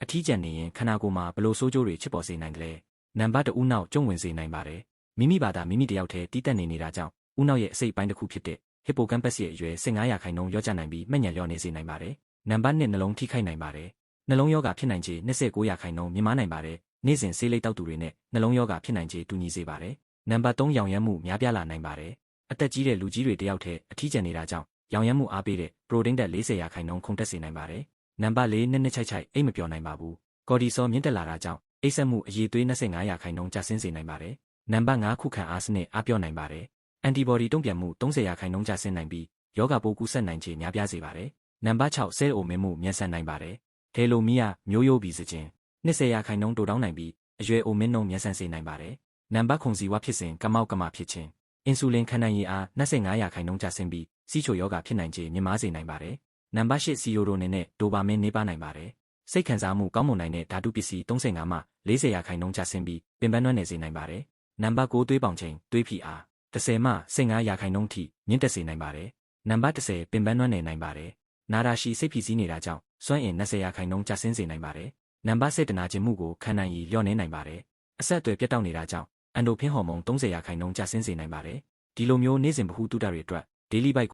အထီးကျန်နေရင်ခန္ဓာကိုယ်မှာဘလို့ဆိုးကျိုးတွေဖြစ်ပေါ်စေနိုင်တယ်။နံပါတ်1ဦးနောက်ကျုံဝင်စေနိုင်ပါတယ်။မိမိဘာသာမိမိတယောက်တည်းတီးတက်နေတာကြောင့်ဦးနောက်ရဲ့အစိတ်ပိုင်းတစ်ခုဖြစ်တဲ့ hippocampus ရဲ့အရွယ်15%လျော့ကျနိုင်ပြီးမှတ်ဉာဏ်လျော့နေစေနိုင်ပါတယ်။နံပါတ်2နှလုံးထိခိုက်နိုင်ပါတယ်။နှလုံးရောဂါဖြစ်နိုင်ခြေ29%မြင့်မားနိုင်ပါတယ်။နေ့စဉ်ဆေးလိပ်တောက်သူတွေနဲ့နှလုံးရောဂါဖြစ်နိုင်ခြေတူညီစေပါတယ်။နံပါတ်3ရောင်ရမ်းမှုများပြားလာနိုင်ပါတယ်။အသက်ကြီးတဲ့လူကြီးတွေတယောက်တည်းအထီးကျန်နေတာကြောင့်ရောင်ရမ်းမှုအားပေးတဲ့ပရိုတင်းဓာတ်40%ခုန်တက်စေနိုင်ပါတယ်။နံပါတ်4နှစ်ချိုက်အိတ်မပျော်နိုင်ပါဘူး။ကော်ဒီဆောမြင့်တက်လာတာကြောင့်အိပ်စက်မှုအရည်သွေး25%ကျဆင်းစေနိုင်ပါတယ်။နံပါတ်5ခုခံအားစနစ်အားပြော့နိုင်ပါတယ်။ antibody တုံ့ပြန်မှု30%ကျဆင်းနိုင်ပြီးယောဂပိုးကူးစက်နိုင်ခြေများပြားစေပါတယ်။နံပါတ်6ဆဲလ်အိုမင်းမှုမြန်ဆန်နိုင်ပါတယ်။ဒေလိုမီယာမျိုးရိုးဗီဇခြင်း20%တိုးတောင်းနိုင်ပြီးအရွယ်အိုမင်းနှုန်းမြန်ဆန်စေနိုင်ပါတယ်။နံပါတ်9ဇီဝဖြစ်စဉ်ကမောက်ကမဖြစ်ခြင်းအင်ဆူလင်ခံနိုင်ရည်အား25%ကျဆင်းပြီးစီးချိုယောဂဖြစ်နိုင်ခြေမြင့်မားစေနိုင်ပါတယ်။နံပါတ်8စီယိုဒိုနင်နဲ့ဒိုပါမင်းနှေးပါနိုင်ပါတယ်။စိတ်ခံစားမှုကောင်းမွန်နိုင်တဲ့ဓာတုပစ္စည်း35မှ40%ကျဆင်းပြီးပင်ပန်းနွမ်းနယ်စေနိုင်ပါတယ်။နံပါတ်9သွေးပေါင်ချိန်သွေးဖိအား10မှ15%ထိမြင့်တက်စေနိုင်ပါတယ်။နံပါတ်10ပင်ပန်းနွမ်းနယ်နိုင်ပါတယ်။နာတာရှည်စိတ်ဖိစီးနေတာကြောင့်စွမ်းအင်20%ကျဆင်းစေနိုင်ပါတယ်။နံပါတ်10တနာကျင်မှုကိုခံနိုင်ရည်လျော့နေနိုင်ပါတယ်။အဆက်အသွယ်ပြတ်တောက်နေတာကြောင့်အန်ဒိုဖင်ဟော်မုန်း30%ကျဆင်းစေနိုင်ပါတယ်။ဒီလိုမျိုးနေ့စဉ်ဗဟုသုတတွေအတွက် Daily Bite